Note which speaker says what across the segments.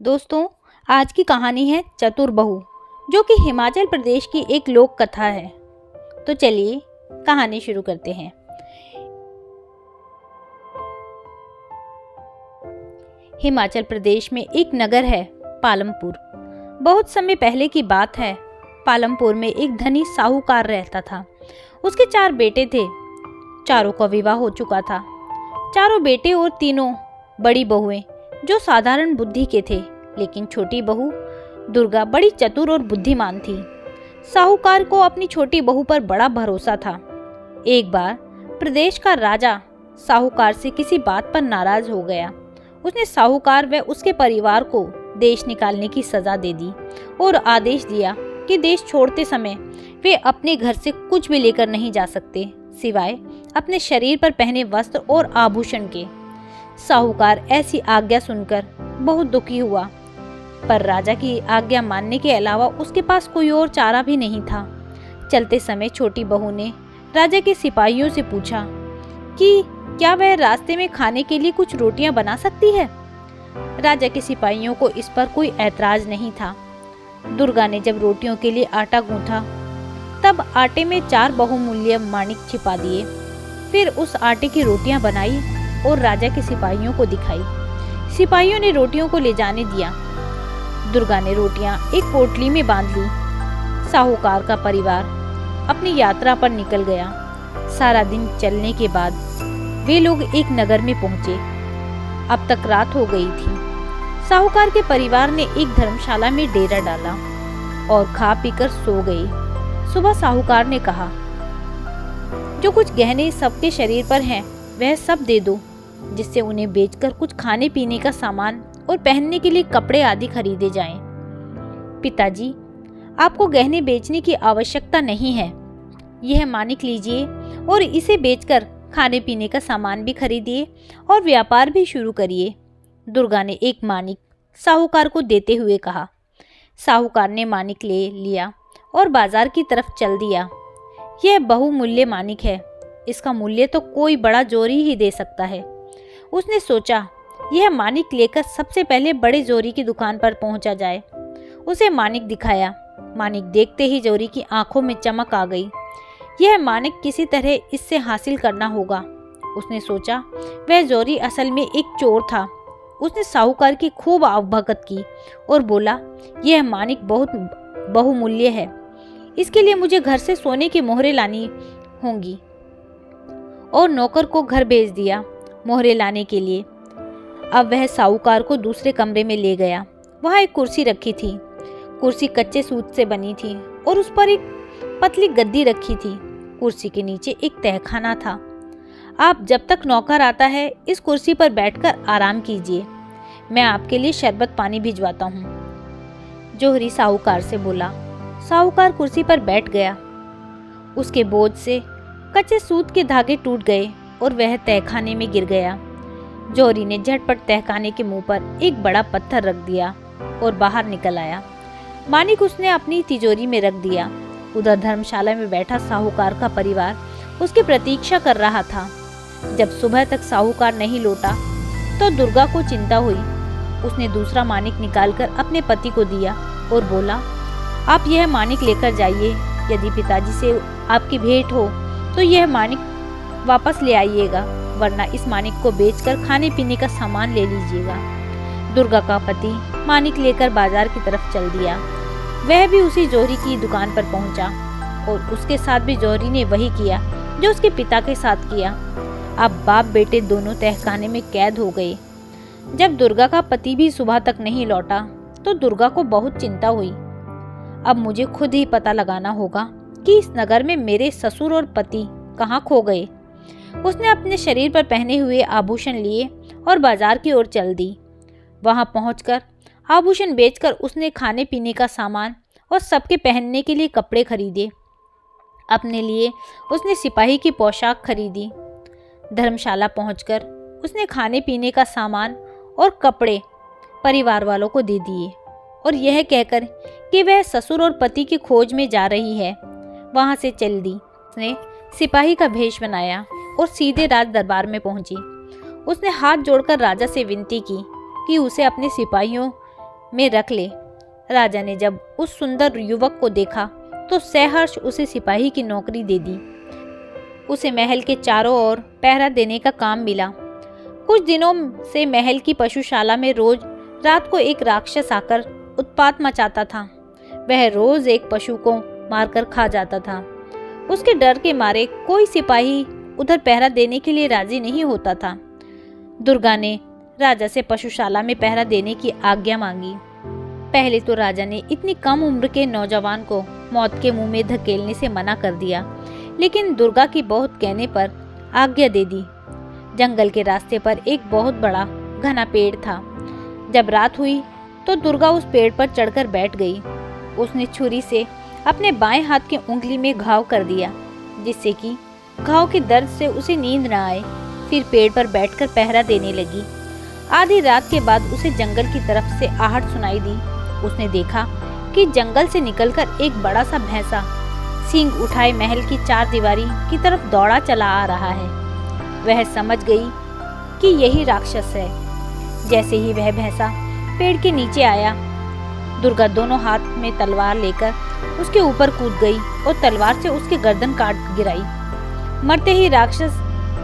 Speaker 1: दोस्तों, आज की कहानी है चतुर बहू, जो कि हिमाचल प्रदेश की एक लोक कथा है। तो चलिए कहानी शुरू करते हैं। हिमाचल प्रदेश में एक नगर है पालमपुर। बहुत समय पहले की बात है। पालमपुर में एक धनी साहूकार रहता था। उसके 4 बेटे थे। चारों का विवाह हो चुका था। चारों बेटे और तीनों बड़ी बहुएं जो साधारण बुद्धि के थे, लेकिन छोटी बहू दुर्गा बड़ी चतुर और बुद्धिमान थी। साहूकार को अपनी छोटी बहू पर बड़ा भरोसा था। एक बार प्रदेश का राजा साहूकार से किसी बात पर नाराज हो गया। उसने साहूकार व उसके परिवार को देश निकालने की सजा दे दी और आदेश दिया कि देश छोड़ते समय वे अपने घर से कुछ भी लेकर नहीं जा सकते, सिवाय अपने शरीर पर पहने वस्त्र और आभूषण के। साहूकार ऐसी आज्ञा सुनकर बहुत दुखी हुआ, पर राजा की आज्ञा मानने के अलावा उसके पास कोई और चारा भी नहीं था। चलते समय छोटी बहू ने राजा के सिपाहियों से पूछा कि क्या वह रास्ते में खाने के लिए कुछ रोटियां बना सकती है। राजा के सिपाहियों को इस पर कोई ऐतराज नहीं था। दुर्गा ने जब रोटियों के लिए आटा गूंथा, तब आटे में 4 बहुमूल्य माणिक छिपा दिए। फिर उस आटे की रोटियां बनाई और राजा के सिपाहियों को दिखाई। सिपाहियों ने रोटियों को ले जाने दिया। दुर्गा ने रोटियां एक पोटली में बांध ली। साहूकार का परिवार अपनी यात्रा पर निकल गया। सारा दिन चलने के बाद वे लोग एक नगर में पहुंचे। अब तक रात हो गई थी। साहूकार के परिवार ने एक धर्मशाला में डेरा डाला और खा पीकर सो गए। सुबह साहूकार ने कहा, जो कुछ गहने सबके शरीर पर हैं, वह सब दे दो, जिससे उन्हें बेचकर कुछ खाने पीने का सामान और पहनने के लिए कपड़े आदि खरीदे जाएं। पिताजी, आपको गहने बेचने की आवश्यकता नहीं है। यह माणिक लीजिए और इसे बेचकर खाने पीने का सामान भी खरीदिए और व्यापार भी शुरू करिए। दुर्गा ने एक माणिक साहूकार को देते हुए कहा। साहूकार ने माणिक ले लिया और बाजार की तरफ चल दिया। यह बहुमूल्य माणिक है। इसका मूल्य तो कोई बड़ा जोरी ही दे सकता है। उसने सोचा, यह माणिक लेकर सबसे पहले बड़े जोरी की दुकान पर पहुंचा जाए। उसे माणिक दिखाया। माणिक देखते ही जोरी की आंखों में चमक आ गई। यह माणिक किसी तरह इससे हासिल करना होगा। उसने सोचा, वह जोरी असल में एक चोर था। उसने साहूकार की खूब आवभगत की और बोला, यह माणिक बहुत बहुमूल्य है। इसके लिए मुझे घर से सोने की मोहरें लानी होंगी। और नौकर को घर भेज दिया मोहरें लाने के लिए। अब वह साहूकार को दूसरे कमरे में ले गया। वहां एक कुर्सी रखी थी। कुर्सी कच्चे सूत से बनी थी और उस पर एक पतली गद्दी रखी थी। कुर्सी के नीचे एक तहखाना था। आप जब तक नौकर आता है, इस कुर्सी पर बैठकर आराम कीजिए। मैं आपके लिए शरबत पानी भिजवाता हूँ। जोहरी साहूकार से बोला। साहूकार कुर्सी पर बैठ गया। उसके बोझ से कच्चे सूत के धागे टूट गए और वह तहखाने में गिर गया। जोहरी ने झटपट तहखाने के मुंह पर एक बड़ा पत्थर रख दिया और बाहर निकल आया। माणिक उसने अपनी तिजोरी में रख दिया। उधर धर्मशाला में बैठा साहूकार का परिवार उसकी प्रतीक्षा कर रहा था। जब सुबह तक साहूकार नहीं लौटा तो दुर्गा को चिंता हुई। उसने दूसरा माणिक निकालकर अपने पति को दिया और बोला, आप यह माणिक लेकर जाइए। यदि पिताजी से आपकी भेंट हो तो यह माणिक वापस ले आइएगा, वरना इस माणिक को बेचकर खाने पीने का सामान ले लीजिएगा। दुर्गा का पति माणिक लेकर बाजार की तरफ चल दिया। वह भी उसी जोहरी की दुकान पर पहुंचा और उसके साथ भी जोहरी ने वही किया जो उसके पिता के साथ किया। अब बाप बेटे दोनों तहखाने में कैद हो गए। जब दुर्गा का पति भी सुबह तक नहीं लौटा तो दुर्गा को बहुत चिंता हुई। अब मुझे खुद ही पता लगाना होगा कि इस नगर में मेरे ससुर और पति कहाँ खो गए। उसने अपने शरीर पर पहने हुए आभूषण लिए और बाजार की ओर चल दी। वहां पहुंचकर आभूषण बेचकर उसने खाने पीने का सामान और सबके पहनने के लिए कपड़े खरीदे। अपने लिए उसने सिपाही की पोशाक खरीदी। धर्मशाला पहुंचकर उसने खाने पीने का सामान और कपड़े परिवार वालों को दे दिए और यह कहकर कि वह ससुर और पति की खोज में जा रही है, वहां से चल दी। उसने सिपाही का भेष बनाया और सीधे राज दरबार में पहुंची। उसने हाथ जोड़कर राजा से विनती की कि उसे अपने सिपाहियों में रख ले। राजा ने जब उस सुंदर युवक को देखा तो सहर्ष उसे सिपाही की नौकरी दे दी। उसे महल के चारों ओर पहरा देने का काम मिला। कुछ दिनों से महल की पशुशाला में रोज रात को एक राक्षस आकर उत्पात मचाता था। वह रोज एक पशु को मारकर खा जाता था। उसके डर के मारे कोई सिपाही उधर पहरा देने के लिए राजी नहीं होता था। दुर्गा ने राजा से पशुशाला में पहरा देने की आज्ञा मांगी। पहले तो राजा ने इतनी कम उम्र के नौजवान को मौत के मुंह में धकेलने से मना कर दिया, लेकिन दुर्गा की बहुत कहने पर आज्ञा दे दी। जंगल के रास्ते पर एक बहुत बड़ा घना पेड़ था। जब रात हुई तो दुर्गा उस पेड़ पर चढ़कर बैठ गई। उसने छुरी से अपने बाएं हाथ की उंगली में घाव कर दिया, जिससे कि घाव के दर्द से उसे नींद न आए। फिर पेड़ पर बैठकर पहरा देने लगी। आधी रात के बाद उसे जंगल की तरफ से आहट सुनाई दी। उसने देखा कि जंगल से निकलकर एक बड़ा सा भैंसा सींग उठाए महल की चारदीवारी की तरफ दौड़ा चला आ रहा है। वह समझ गई कि यही राक्षस है। जैसे ही वह भैंसा पेड़ के नीचे आया, दुर्गा दोनों हाथ में तलवार लेकर उसके ऊपर कूद गई और तलवार से उसके गर्दन काट गिराई। मरते ही राक्षस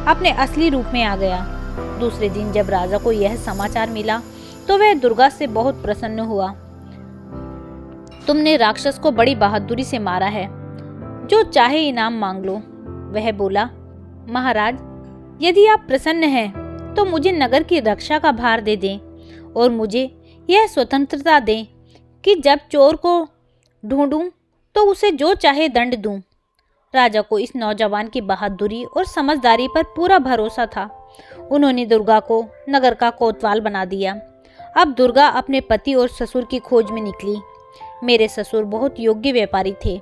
Speaker 1: अपने असली रूप में आ गया। दूसरे दिन जब राजा को यह समाचार मिला तो वह दुर्गा से बहुत प्रसन्न हुआ। तुमने राक्षस को बड़ी बहादुरी से मारा है, जो चाहे इनाम मांग लो। वह बोला, महाराज, यदि आप प्रसन्न हैं तो मुझे नगर की रक्षा का भार दे दें और मुझे यह स्वतंत्रता दें कि जब चोर को ढूंढूं तो उसे जो चाहे दंड दूं। राजा को इस नौजवान की बहादुरी और समझदारी पर पूरा भरोसा था। उन्होंने दुर्गा को नगर का कोतवाल बना दिया। अब दुर्गा अपने पति और ससुर की खोज में निकली। मेरे ससुर बहुत योग्य व्यापारी थे।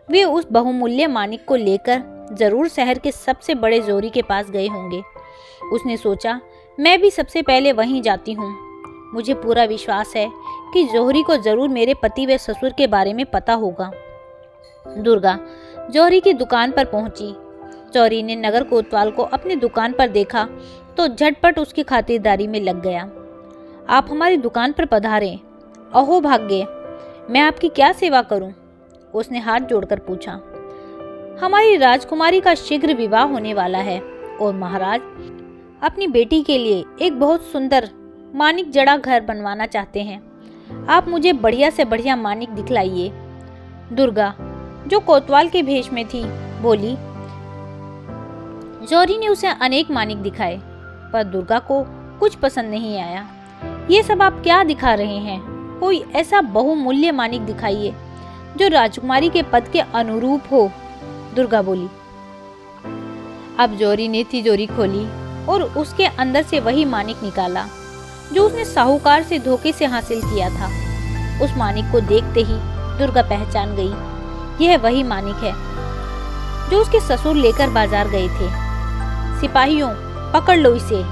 Speaker 1: वे उस बहुमूल्य मानिक को लेकर जरूर शहर के सबसे बड़े जोरी के पास गए होंगे। उसने सोचा, मैं भी सबसे पहले वहीं जाती हूँ। मुझे पूरा विश्वास है कि जौहरी को जरूर मेरे पति व ससुर के बारे में पता होगा। दुर्गा जौहरी की दुकान पर पहुंची। जौहरी ने नगर कोतवाल को अपनी दुकान पर देखा तो झटपट उसकी खातिरदारी में लग गया। आप हमारी दुकान पर पधारें। अहो भाग्य, मैं आपकी क्या सेवा करूं? उसने हाथ जोड़कर पूछा। हमारी राजकुमारी का शीघ्र विवाह होने वाला है और महाराज अपनी बेटी के लिए एक बहुत सुंदर मानिक जड़ा घर बनवाना चाहते हैं। आप मुझे बढ़िया से बढ़िया मानिक दिखलाइए। दुर्गा, जो कोतवाल के भेष में थी, बोली। जौहरी ने उसे अनेक मानिक दिखाए, पर दुर्गा को कुछ पसंद नहीं आया। ये सब आप क्या दिखा रहे हैं? कोई ऐसा बहुमूल्य मानिक दिखाइए जो राजकुमारी के पद के अनुरूप हो। दुर्गा बोली। अब जौहरी ने तिजोरी खोली और उसके अंदर से वही मानिक निकाला जो उसने साहूकार से धोखे से हासिल किया था। उस मानिक को देखते ही दुर्गा पहचान गई। यह वही मानिक है जो उसके ससुर लेकर बाजार गए थे। सिपाहियों, पकड़ लो इसे।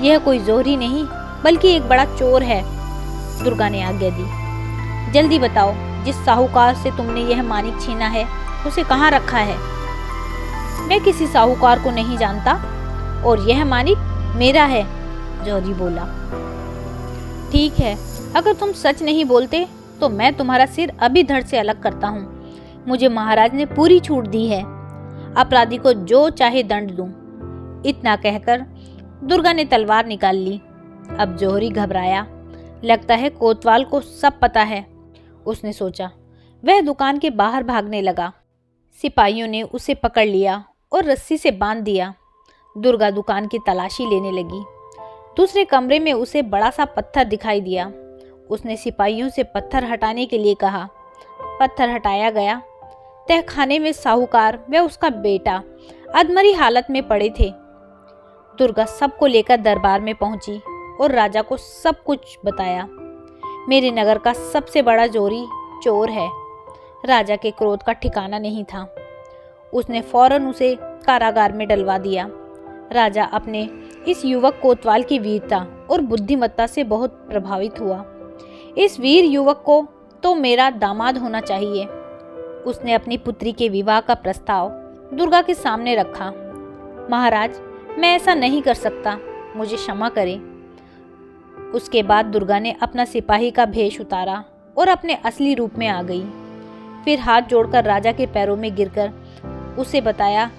Speaker 1: यह कोई जौहरी नहीं बल्कि एक बड़ा चोर है। दुर्गा ने आज्ञा दी। जल्दी बताओ, जिस साहूकार से तुमने यह मानिक छीना है उसे कहाँ रखा है? मैं किसी साहूकार को नहीं जानता और यह मानिक मेरा है, जौहरी बोला। ठीक है, अगर तुम सच नहीं बोलते तो मैं तुम्हारा सिर अभी धड़ से अलग करता हूँ। मुझे महाराज ने पूरी छूट दी है। अपराधी को जो चाहे दंड दूं। इतना कहकर दुर्गा ने तलवार निकाल ली। अब जौहरी घबराया। लगता है कोतवाल को सब पता है, उसने सोचा। वह दुकान के बाहर भागने लगा। सिपाहियों ने उसे पकड़ लिया और रस्सी से बांध दिया। दुर्गा दुकान की तलाशी लेने लगी। दूसरे कमरे में उसे बड़ा सा पत्थर दिखाई दिया। उसने सिपाहियों से पत्थर हटाने के लिए कहा। पत्थर हटाया गया। तहखाने में साहूकार व उसका बेटा अधमरी हालत में पड़े थे। दुर्गा सबको लेकर दरबार में पहुंची और राजा को सब कुछ बताया। मेरे नगर का सबसे बड़ा जोरी चोर है। राजा के क्रोध का ठिकाना नहीं था। उसने फौरन उसे कारागार में डलवा दिया। राजा अपने इस युवक कोतवाल की वीरता और बुद्धिमत्ता से बहुत प्रभावित हुआ। इस वीर युवक को तो मेरा दामाद होना चाहिए। उसने अपनी पुत्री के विवाह का प्रस्ताव दुर्गा के सामने रखा। महाराज, मैं ऐसा नहीं कर सकता, मुझे क्षमा करें। उसके बाद दुर्गा ने अपना सिपाही का भेष उतारा और अपने असली रूप में आ गई। फिर हाथ जोड़कर राजा के पैरों में गिरकर उसे बताया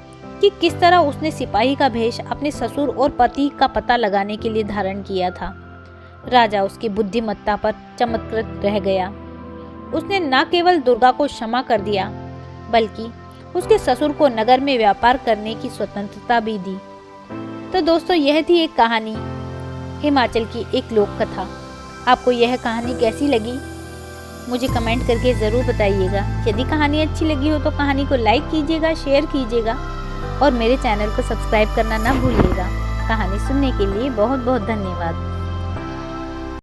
Speaker 1: कि किस तरह उसने सिपाही का भेष अपने ससुर और पति का पता लगाने के लिए धारण किया था। राजा उसकी बुद्धिमत्ता पर चमत्कृत रह गया। उसने न केवल दुर्गा को क्षमा कर दिया बल्कि उसके ससुर को नगर में व्यापार करने की स्वतंत्रता भी दी। तो दोस्तों, यह थी एक कहानी, हिमाचल की एक लोक कथा। आपको यह कहानी कैसी लगी मुझे कमेंट करके ज़रूर बताइएगा। यदि कहानी अच्छी लगी हो तो कहानी को लाइक कीजिएगा, शेयर कीजिएगा और मेरे चैनल को सब्सक्राइब करना ना भूलिएगा। कहानी सुनने के लिए बहुत बहुत धन्यवाद।